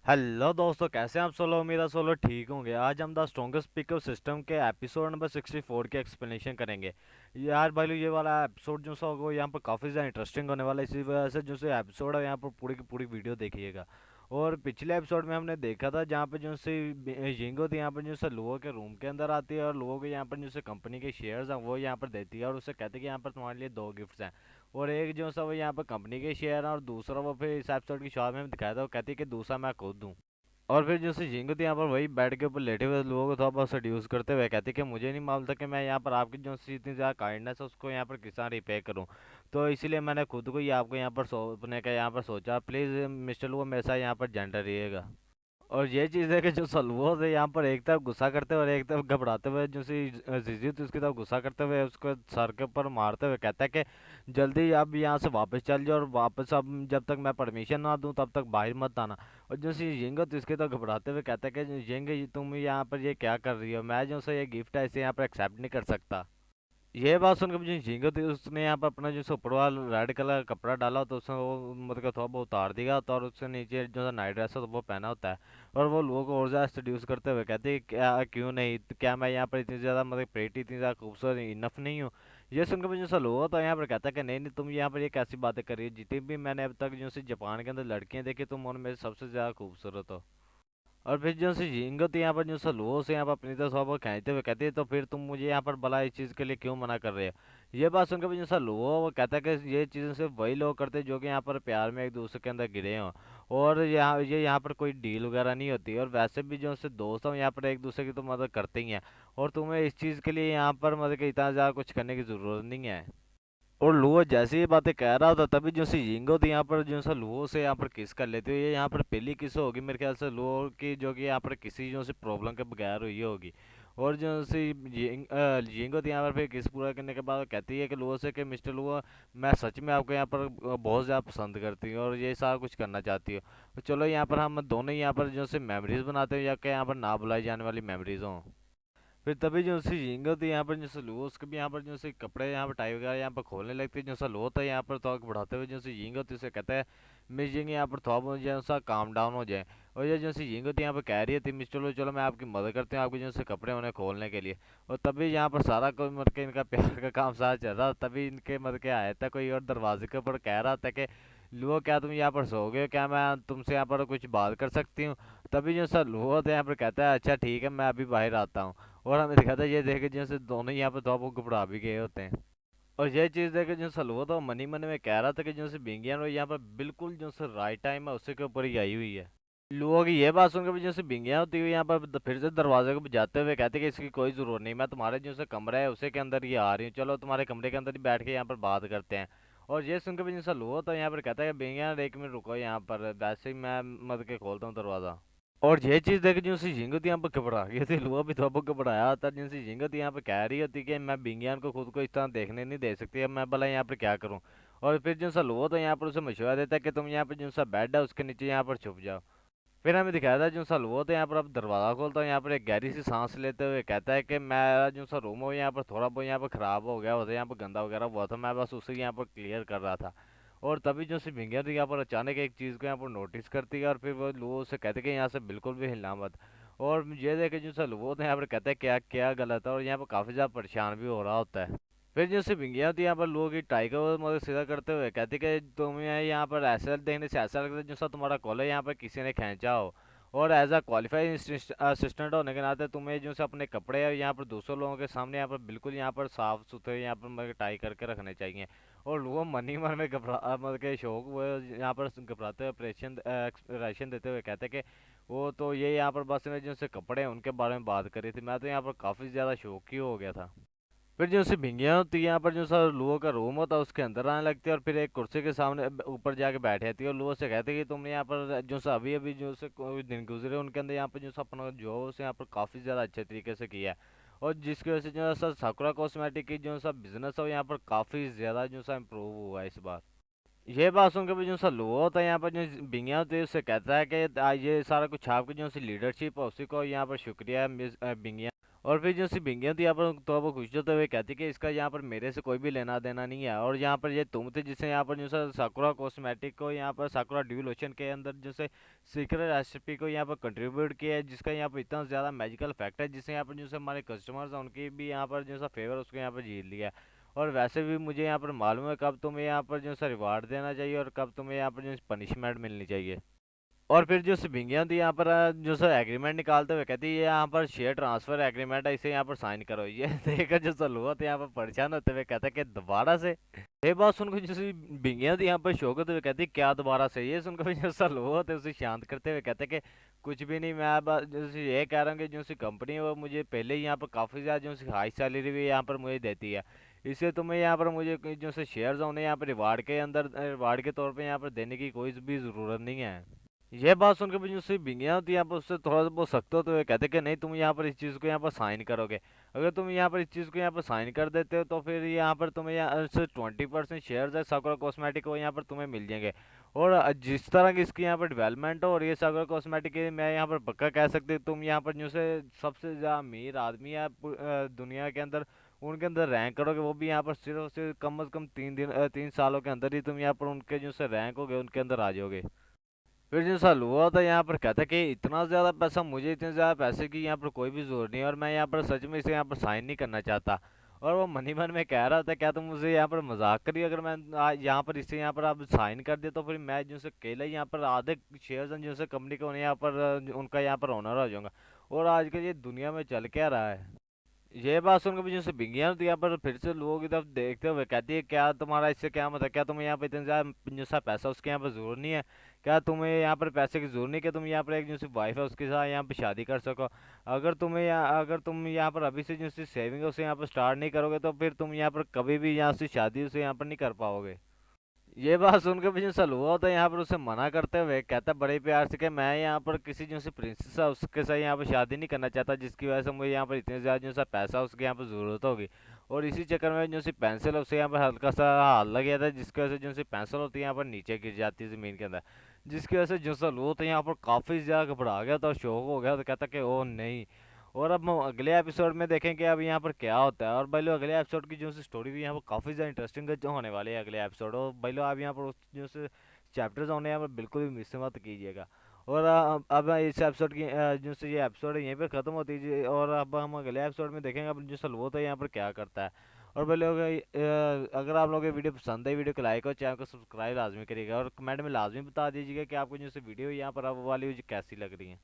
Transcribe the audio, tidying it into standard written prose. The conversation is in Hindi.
हेलो दोस्तों, कैसे हैं आप? सोलो उम्मीद है सोलो ठीक होंगे। आज हम द स्ट्रॉन्गेस्ट पिकअप सिस्टम के एपिसोड नंबर 64 के एक्सप्लेनेशन करेंगे। यार भाई लोग, ये वाला एपिसोड जो सा होगा यहाँ पर काफ़ी ज़्यादा इंटरेस्टिंग होने वाला है। इसी वजह से जो से एपिसोड है यहाँ पर पूरी की पूरी वीडियो देखिएगा। और पिछले एपिसोड में हमने देखा था जहाँ पे जो से जिंगो थी यहाँ पर जो से लोगों के रूम के अंदर आती है और लोगों को यहाँ पर जो से कंपनी के शेयर्स हैं वो यहाँ पर देती है और उससे कहती है कि यहाँ पर तुम्हारे लिए दो गिफ्ट्स हैं। और एक जो सा वो यहाँ पर कंपनी के शेयर हैं और दूसरा वो फिर इस एपिसोड की शुरुआत में दिखाया था, वो कहती है कि दूसरा मैं खुद दूँ। और फिर जैसे झिंगुर यहाँ पर वही बेड के ऊपर लेटे हुए लोगों को थोड़ा बहुत सेड्यूस करते हुए कहती कि मुझे नहीं मालूम था कि मैं यहाँ पर आपकी जो सी इतनी ज़्यादा काइंडनेस है उसको यहाँ पर किस तरह रिपे करूँ। तो इसीलिए मैंने खुद को ही आपको यहाँ पर सोचने का यहाँ पर सोचा। प्लीज़ मिस्टर लुआ मेरे साथ यहाँ पर जेंटर रहिएगा। और ये चीज़ है कि जो सलवो से यहाँ पर एक तरफ गुस्सा करते हुए और एक तरफ घबराते हुए जो सी जीजी थी उसकी तरफ गुस्सा करते हुए उसको सर के ऊपर मारते हुए कहता है कि जल्दी अब यहाँ से वापस चल जाओ और वापस अब जब तक मैं परमिशन ना दूँ तब तक बाहर मत आना। और जो सी यिंग तो इसके तरफ घबराते हुए कहता है कि यिंग तुम यहाँ पर ये क्या कर रही हो, मैं जो से ये गिफ्ट है इसे यहाँ पर एक्सेप्ट नहीं कर सकता। ये बात सुनकर मुझे झींगा थी, उसने यहाँ पर अपना जो ऊपर रेड कलर का कपड़ा डाला होता है उसने वो मतलब थोड़ा बहुत उतार दिया होता है और उसके नीचे जो सा नाइट ड्रेस है तो वो पहना होता है। और वो लोगों को और ज़्यादा सेड्यूस करते हुए कहते हैं क्या क्यों नहीं, तो क्या मैं यहाँ पर इतनी ज़्यादा मतलब प्रेटी इतनी ज़्यादा खूबसूरत इनफ नहीं हूँ। ये सुनकर मुझे ऐसा लोगों तो यहाँ पर कहता है कि नहीं नहीं, तुम यहाँ पर ये कैसी बातें कर रही हो, जितनी भी मैंने अब तक जो सी जापान के अंदर लड़कियाँ देखी तुम उनमें से सबसे ज़्यादा खूबसूरत हो। और फिर जो से झींगा तो यहाँ पर जो सा लो से यहाँ पर अपनी तरफ सब खींचते हुए कहते हैं तो फिर तुम मुझे यहाँ पर भला इस चीज़ के लिए क्यों मना कर रहे हो। ये बात सुनकर भी जो सा लो वो कहता है कि ये चीज़ें सिर्फ वही लोग करते हैं जो कि यहाँ पर प्यार में एक दूसरे के अंदर गिरे हों। और यहाँ पर कोई डील वगैरह नहीं होती और वैसे भी जो से दोस्त हैं यहाँ पर एक दूसरे की तो मदद करते ही हैं। और तुम्हें इस चीज़ के लिए यहाँ पर मतलब कि इतना ज़्यादा कुछ करने की ज़रूरत नहीं है। और लुओ जैसे ये बातें कह रहा था तभी जो सी यिंगो थी यहाँ पर जो सा लुओ से यहाँ पर किस कर लेती है। ये यहाँ पर पहली किस होगी मेरे ख्याल से लुओ की, जो कि यहाँ पर किसी जो से प्रॉब्लम के बगैर हुई होगी। और जो सी यिंगो थी यहाँ पर फिर किस पूरा करने के बाद कहती है कि लुओ से कि मिस्टर लुओ, मैं सच में आपको यहाँ पर बहुत ज़्यादा पसंद करती हूँ और ये सारा कुछ करना चाहती हूँ। तो चलो यहाँ पर हम दोनों ही यहाँ पर जो से मेमोरीज बनाते हैं या कि यहाँ पर ना बुलाई जाने वाली मेमोरीज हों। फिर तभी जो सी झींगा थी यहाँ पर जो सा लो उसके भी यहाँ पर जो से कपड़े यहाँ पर टाई वगैरह यहाँ पर खोलने लगती है। जो सा लो था यहाँ पर थोड़ा बढ़ाते हुए जो सी झींगा थी उसे कहता है मिस झींग यहाँ पर थोड़ा बहुत जो सा काम डाउन हो जाए। और ये जो सी झींगा थी यहाँ पर कह रही थी मिस चलो चलो मैं आपकी मदद करती हूँ आपके जो से कपड़े उन्हें खोलने के लिए। और तभी यहाँ पर सारा कोई मर के इनका प्यार का काम सारा चल रहा, तभी इनके मर के आया था कोई और दरवाजे के ऊपर कह रहा था कि लुओ क्या तुम यहाँ पर सोओगे, क्या मैं तुमसे यहाँ पर कुछ बात कर सकती हूँ। तभी जो सा लुओ था यहाँ पर कहता है अच्छा ठीक है मैं अभी बाहर आता हूँ। और हमें दिखा था ये देखे जैसे दोनों ही यहाँ पे तो घबरा भी गए होते हैं। और ये चीज़ देखे जो सलवा था मनी मन में कह रहा था कि जैसे बिंगियान यहाँ पर बिल्कुल जो से राइट टाइम है उसी के ऊपर ही आई हुई है। लोगों की ये बात सुनकर भी जैसे बिंगियान होती हुई यहाँ पर फिर से दरवाजे को बजाते हुए कहते कि इसकी कोई ज़रूरत नहीं, मैं तुम्हारे जो से कमरा है उसी के अंदर ही आ रही हूँ, चलो तुम्हारे कमरे के अंदर ही बैठ के यहाँ पर बात करते हैं। और ये सुनकर भी जैसा लो तो यहाँ पर कहता है कि बिंगियान एक मिनट रुको यहाँ पर, वैसे ही मैं मत के खोलता हूँ दरवाज़ा। और ये चीज़ देख जिनसी झिंगत यहाँ पर घबरा गई थी, लुआ भी तो घबराया था। जिनसी झिंगत यहाँ पे कह रही होती कि मैं बिंगियान को खुद को इस तरह देखने नहीं दे सकती, अब मैं भला यहाँ पर क्या करूँ। और फिर जिनसा लुआ तो यहाँ पर उसे मशवरा देता है कि तुम यहाँ पर जिनसा बेड है उसके नीचे यहाँ पर छुप जाओ। फिर हमें दिखाया था जो सा लुआ तो यहाँ पर अब दरवाज़ा खोलता है, यहाँ पर एक गहरी सी सांस लेते हुए कहता है कि मेरा जो सा रूम हो यहाँ पर थोड़ा बहुत यहाँ पर ख़राब हो गया होता है, यहाँ पर गंदा वगैरह हुआ था, मैं बस उसे यहाँ पर क्लियर कर रहा था। और तभी जो सी भिंगिया थी यहाँ पर अचानक एक चीज़ को यहाँ पर नोटिस करती है और फिर वो लुओ से कहते कि यहाँ से बिल्कुल भी हिलना मत। और ये देखे जो सा लुओ तो यहाँ पर कहता है क्या क्या गलत है और यहाँ पर काफ़ी ज़्यादा परेशान भी हो रहा होता है। फिर जो सी भिंगिया थी यहाँ पर लोगों की टाई को मतलब सीधा करते हुए कहती कि तुम्हें यहाँ पर ऐसा देखने से ऐसा लगता है जैसा तुम्हारा कॉलर यहाँ पर किसी ने खींचा हो। और एज अ क्वालिफाइड असिस्टेंट होने के नाते तुम्हें जो से अपने कपड़े यहाँ पर दूसरे लोगों के सामने यहाँ पर बिल्कुल यहाँ पर साफ सुथरे यहाँ पर मतलब टाई करके रखने चाहिए। और वो मन ही मन में घबरा मतलब के शौक वो यहाँ पर घबराते हुए ऑपरेशन एक्सप्रेशन देते हुए कहते कि वो तो ये यहाँ पर बस में जो से कपड़े हैं उनके बारे में बात करी थी, मैं तो यहाँ पर काफ़ी ज़्यादा शौकी हो गया था। फिर जो सी भिंगियाँ होती है यहाँ पर जो सा लुओ का रूम होता है उसके अंदर आने लगती है और फिर एक कुर्सी के सामने ऊपर जाके बैठ जाती है और लुओ से कहती है कि तुमने यहाँ पर जो सा अभी अभी जो से कोई दिन गुजरे उनके अंदर यहाँ पर जो सा अपना जो है उसे यहाँ पर काफ़ी ज़्यादा अच्छे तरीके से किया है। और जिसकी वजह से जो है सा साकुरा कॉस्मेटिक की जो सा बिजनेस है वो यहाँ पर काफ़ी ज़्यादा जो सा इम्प्रूव हुआ है इस बार। ये बात सुन के भी जो सा लुओ होता है यहाँ पर जो बिंगिया होती है उससे कहता है कि ये सारा कुछ आपकी जो सी लीडरशिप है उसी को यहाँ पर शुक्रिया है मिस बिंगिया। और फिर जो सी भिंगियाँ थी यहाँ पर तो वो खुश होते हुए कहती कि इसका यहाँ पर मेरे से कोई भी लेना देना नहीं है। और यहाँ पर ये तुम थे जिसने यहाँ पर जो सा साकुरा कॉस्मेटिक को यहाँ पर साकुरा ड्यू लोशन के अंदर जैसे सीक्रेट रेसिपी को यहाँ पर कंट्रीब्यूट किया है, जिसका यहाँ पर इतना ज़्यादा मैजिकल फैक्ट है, जिससे यहाँ पर जो से हमारे कस्टमर्स हैं उनकी भी यहाँ पर जो सा फेवर उसको यहाँ पर जीत लिया है। और वैसे भी मुझे यहाँ पर मालूम है कब तुम्हें यहाँ पर जो सा रिवार्ड देना चाहिए और कब तुम्हें यहाँ पर जो पनिशमेंट मिलनी चाहिए। और फिर जो सिबिंगियाँ थी यहाँ पर जो सर एग्रीमेंट निकालते हुए कहती है ये यहाँ पर शेयर ट्रांसफर एग्रीमेंट है, इसे यहाँ पर साइन करो। ये देखकर जो सर हुआ तो यहाँ पर परेशान होते हुए कहता है कि दोबारा से। ये बात सुनकर जो सी बिंगियाँ थी यहाँ पर शौक होते हुए कहती है क्या दोबारा से। ये सुनकर भी जो सर हुआ तो उसे शांत करते हुए कहते हैं कि कुछ भी नहीं, मैं बस जैसे ये कह रहा हूँ कि जो सी कंपनी है वो मुझे पहले ही यहाँ पर काफ़ी ज़्यादा जो सी हाई सैलरी भी यहाँ पर मुझे देती है, इससे तुम्हें यहाँ पर मुझे जो से शेयर्स उन्हें यहाँ पर रिवार्ड के अंदर रिवार्ड के तौर पे यहाँ पर देने की कोई भी ज़रूरत नहीं है। ये बात सुनकर भी जो सी बिंगियाँ होती है यहाँ पर उससे थोड़ा सा बहुत सख्त होते हुए कहते कि नहीं तुम यहाँ पर इस चीज़ को यहाँ पर साइन करोगे। अगर तुम यहाँ पर इस चीज़ को यहाँ पर साइन कर देते हो तो फिर यहाँ पर तुम्हें यहाँ से 20% शेयर्स है साकुरा कॉस्मेटिक को यहाँ पर तुम्हें मिल जाएंगे। और जिस तरह की इसकी यहाँ पर डेवलपमेंट हो और ये साकुरा कॉस्मेटिक की, मैं यहाँ पर पक्का कह सकती हूँ तुम यहाँ पर जो से सबसे ज़्यादा अमीर आदमी है दुनिया के अंदर, उनके अंदर रैंक करोगे, वो भी यहाँ पर सिर्फ और सिर्फ कम से कम 3 सालों के अंदर ही तुम यहाँ पर उनके जो से रैंक होगे उनके अंदर आ जाओगे। फिर जो साल हुआ था यहाँ पर कहता कि इतना ज़्यादा पैसा, मुझे इतने ज़्यादा पैसे की यहाँ पर कोई भी जोर नहीं है और मैं यहाँ पर सच में इसे यहाँ पर साइन नहीं करना चाहता। और वो मनी मन में कह रहा था क्या तुम मुझे यहाँ पर मजाक करिए, अगर मैं यहाँ पर इसे यहाँ पर आप साइन कर दे तो फिर मैं जो से अकेला ही यहाँ पर आधे शेयर्स हैं जो से कंपनी को उन्हें यहाँ पर उनका यहाँ पर ओनर हो जाऊंगा। और आजकल ये दुनिया में चल क्या रहा है। ये बात सुनकर मुझे से बिंगियां तो यहाँ पर फिर से लोगों की तरफ देखते हुए कहती है क्या तुम्हारा इससे क्या मतलब, क्या तुम्हें यहाँ पे इतना ज़्यादा जो सा पैसा उसके यहाँ पर जरूर नहीं है, क्या तुम्हें यहाँ पर पैसे की जरूरत नहीं कि तुम यहाँ पर एक जो सी वाइफ है उसके साथ यहाँ पे शादी कर सको। अगर तुम यहाँ पर अभी से जो सी सेविंग है उसे यहाँ पर स्टार्ट नहीं करोगे तो फिर तुम यहाँ पर कभी भी यहाँ से शादी उसे यहाँ पर नहीं कर पाओगे। ये बात सुनकर मुझे सल हुआ था यहाँ पर उसे मना करते हुए कहता बड़े प्यार से कि मैं यहाँ पर किसी जो सी प्रिंसेस है उसके साथ यहाँ पर शादी नहीं करना चाहता, जिसकी वजह से मुझे यहाँ पर इतने ज़्यादा जो सा पैसा उसके यहाँ पर ज़रूरत होगी। और इसी चक्कर में जो सी पेंसिल है उसे यहाँ पर हल्का सा हाथ लग गया था, जिसकी वजह से जो सी पेंसिल होती है यहाँ पर नीचे गिर जाती है ज़मीन के अंदर, जिसकी वजह से जो सा लो तो यहाँ पर काफ़ी ज़्यादा घबरा गया था और शौक हो गया तो कहता कि ओ नहीं। और अब हम अगले एपिसोड में देखेंगे अब यहाँ पर क्या होता है। और भाई लोग अगले एपिसोड की जो सी स्टोरी भी यहाँ पर काफ़ी ज़्यादा इंटरेस्टिंग जो होने वाली है अगले एपिसोड। और भाई लोग अब यहाँ पर उस जो से चैप्टर्स होने हैं यहाँ पर बिल्कुल भी मिस मत कीजिएगा। और अब इस एपिसोड की जो से ये एपिसोड है यहीं पर ख़त्म होती है और अब हम अगले एपिसोड में देखेंगे अब जो सलवो है यहाँ पर क्या करता है। और भाई लोग अगर आप लोगों को वीडियो पसंद है वीडियो को लाइक और चैनल को सब्सक्राइब लाजमी करिएगा और कमेंट में लाजमी बता दीजिएगा कि आपको जो से वीडियो यहाँ पर अब वाली कैसी लग रही है।